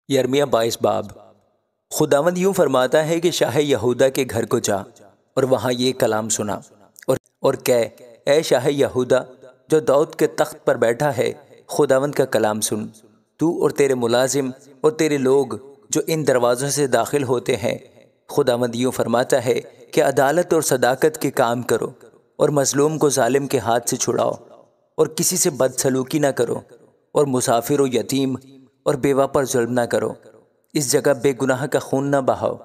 یرمیہ 22 باب۔ خداوند یوں فرماتا ہے کہ شاہ یہودا کے گھر کو جا اور وہاں یہ کلام سنا اور کہہ، اے شاہ یہودا جو داؤد کے تخت پر بیٹھا ہے، خداوند کا کلام سن۔ تو اور تیرے ملازم اور تیرے لوگ جو ان دروازوں سے داخل ہوتے ہیں، خداوند یوں فرماتا ہے کہ عدالت اور صداقت کے کام کرو اور مظلوم کو ظالم کے ہاتھ سے چھڑاؤ اور کسی سے بد سلوکی نہ کرو اور مسافر و یتیم اور بیوہ پر ظلم نہ کرو۔ اس جگہ بے گناہ کا خون نہ بہاؤ،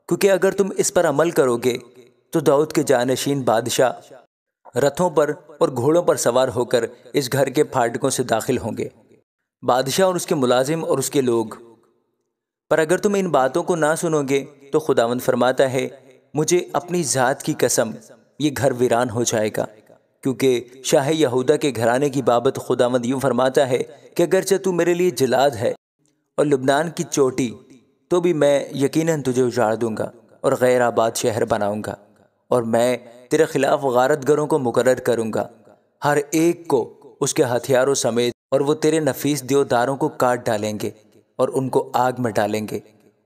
کیونکہ اگر تم اس پر عمل کرو گے تو داؤد کے جانشین بادشاہ رتھوں پر اور گھوڑوں پر سوار ہو کر اس گھر کے پھاٹکوں سے داخل ہوں گے، بادشاہ اور اس کے ملازم اور اس کے لوگ۔ پر اگر تم ان باتوں کو نہ سنو گے تو خداوند فرماتا ہے، مجھے اپنی ذات کی قسم، یہ گھر ویران ہو جائے گا۔ کیونکہ شاہ یہودا کے گھرانے کی بابت خداوند یوں فرماتا ہے کہ اگرچہ تو میرے لیے جلاد ہے اور لبنان کی چوٹی، تو بھی میں یقیناً تجھے اجاڑ دوں گا اور غیر آباد شہر بناؤں گا، اور میں تیرے خلاف غارت گروں کو مقرر کروں گا، ہر ایک کو اس کے ہتھیاروں سمیت، اور وہ تیرے نفیس دیوداروں کو کاٹ ڈالیں گے اور ان کو آگ میں ڈالیں گے،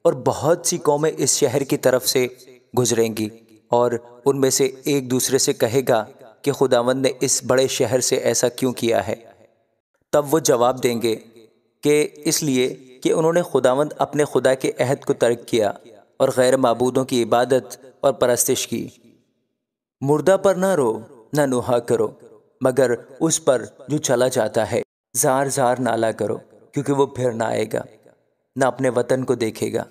اور بہت سی قومیں اس شہر کی طرف سے گزریں گی، اور ان میں سے ایک دوسرے سے کہے گا کہ خداوند نے اس بڑے شہر سے ایسا کیوں کیا ہے؟ تب وہ جواب دیں گے کہ اس لیے کہ انہوں نے خداوند اپنے خدا کے عہد کو ترک کیا اور غیر معبودوں کی عبادت اور پرستش کی۔ مردہ پر نہ رو نہ نوحہ کرو، مگر اس پر جو چلا جاتا ہے زار زار نالا کرو، کیونکہ وہ پھر نہ آئے گا نہ اپنے وطن کو دیکھے گا۔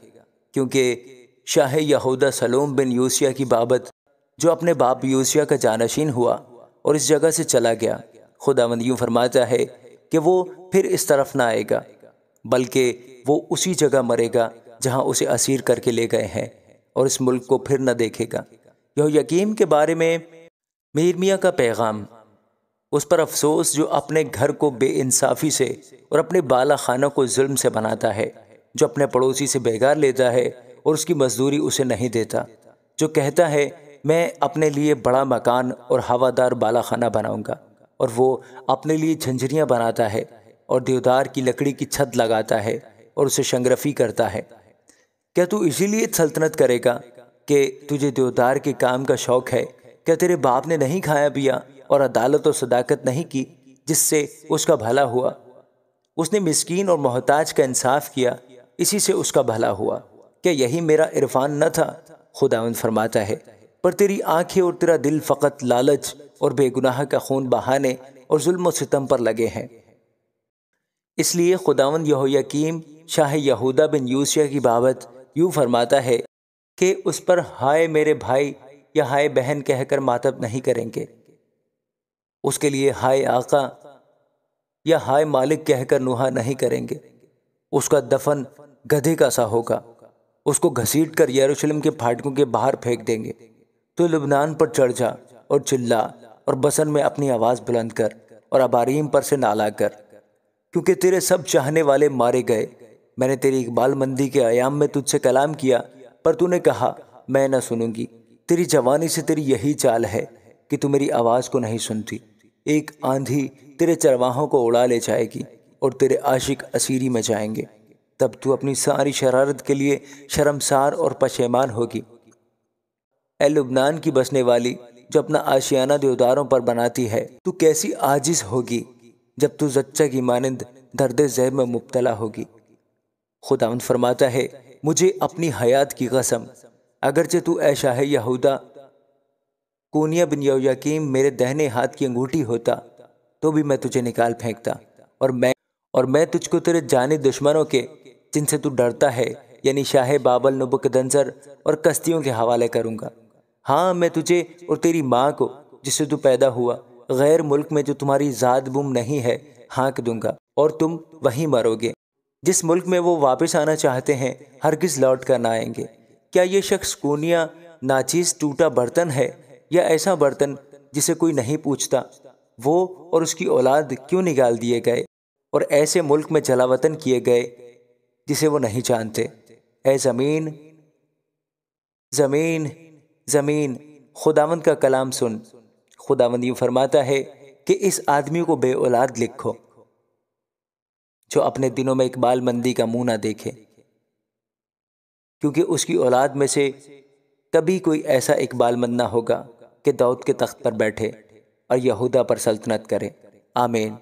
کیونکہ شاہ یہودا سلوم بن یوسیہ کی بابت، جو اپنے باپ یوسیہ کا جانشین ہوا اور اس جگہ سے چلا گیا، خداوند یوں فرماتا ہے کہ وہ پھر اس طرف نہ آئے گا، بلکہ وہ اسی جگہ مرے گا جہاں اسے اسیر کر کے لے گئے ہیں، اور اس ملک کو پھر نہ دیکھے گا۔ یہویاکیم کے بارے میں یرمیہ کا پیغام۔ اس پر افسوس جو اپنے گھر کو بے انصافی سے اور اپنے بالا خانہ کو ظلم سے بناتا ہے، جو اپنے پڑوسی سے بیگار لیتا ہے اور اس کی مزدوری اسے نہیں دیتا، جو کہتا ہے میں اپنے لیے بڑا مکان اور ہوادار بالا خانہ بناؤں گا، اور وہ اپنے لیے جھنجھریاں بناتا ہے اور دیودار کی لکڑی کی چھت لگاتا ہے اور اسے شنگرفی کرتا ہے۔ کیا تو اسی لیے سلطنت کرے گا کہ تجھے دیودار کے کام کا شوق ہے؟ کیا تیرے باپ نے نہیں کھایا پیا اور عدالت و صداقت نہیں کی جس سے اس کا بھلا ہوا؟ اس نے مسکین اور محتاج کا انصاف کیا، اسی سے اس کا بھلا ہوا۔ کیا یہی میرا عرفان نہ تھا؟ خداوند فرماتا ہے۔ پر تیری آنکھیں اور تیرا دل فقط لالچ اور بے گناہ کا خون بہانے اور ظلم و ستم پر لگے ہیں۔ اس لیے خداوند یہویاکیم شاہ یہودا بن یوسیہ کی بابت یوں فرماتا ہے کہ اس پر ہائے میرے بھائی یا ہائے بہن کہہ کر ماتم نہیں کریں گے، اس کے لیے ہائے آقا یا ہائے مالک کہہ کر نوحہ نہیں کریں گے۔ اس کا دفن گدھے کا سا ہوگا، اس کو گھسیٹ کر یروشلم کے پھاٹکوں کے باہر پھینک دیں گے۔ تو لبنان پر چڑھ جا اور چلا، اور بسن میں اپنی آواز بلند کر اور اباریم پر سے نالا کر، کیونکہ تیرے سب چاہنے والے مارے گئے۔ میں نے تیری اقبال مندی کے ایام میں تجھ سے کلام کیا، پر تو نے کہا میں نہ سنوں گی۔ تیری جوانی سے تیری یہی چال ہے کہ تو میری آواز کو نہیں سنتی۔ ایک آندھی تیرے چرواہوں کو اڑا لے جائے گی اور تیرے عاشق اسیری میں جائیں گے، تب تو اپنی ساری شرارت کے لیے شرمسار اور پشیمان ہوگی۔ اے لبنان کی بسنے والی جو اپنا آشیانہ دیوداروں پر بناتی ہے، تو کیسی عاجز ہوگی جب تو زچہ کی مانند درد ذیل میں مبتلا ہوگی۔ خداوند فرماتا ہے، مجھے اپنی حیات کی قسم، اگرچہ تو اے شاہ یہودا کونیہ بن یہویاکیم میرے دہنے ہاتھ کی انگوٹھی ہوتا، تو بھی میں تجھے نکال پھینکتا، اور میں تجھ کو تیرے جانی دشمنوں کے جن سے تو ڈرتا ہے، یعنی شاہ بابل نبوکدنضر اور کسدیوں کے حوالے کروں گا۔ ہاں، میں تجھے اور تیری ماں کو جس سے تو پیدا ہوا غیر ملک میں جو تمہاری ذات بوم نہیں ہے ہانک دوں گا، اور تم وہیں مرو گے۔ جس ملک میں وہ واپس آنا چاہتے ہیں ہرگز لوٹ کر نہ آئیں گے۔ کیا یہ شخص کونیہ ناچیز ٹوٹا برتن ہے، یا ایسا برتن جسے کوئی نہیں پوچھتا؟ وہ اور اس کی اولاد کیوں نکال دیے گئے اور ایسے ملک میں جلا وطن کیے گئے جسے وہ نہیں جانتے؟ اے زمین زمین زمین، خداوند کا کلام سن۔ خداوند یوں فرماتا ہے کہ اس آدمی کو بے اولاد لکھو جو اپنے دنوں میں اقبال مندی کا منہ نہ دیکھے۔ کیونکہ اس کی اولاد میں سے کبھی کوئی ایسا اقبال مند نہ ہوگا کہ داؤد کے تخت پر بیٹھے اور یہودا پر سلطنت کرے۔ آمین۔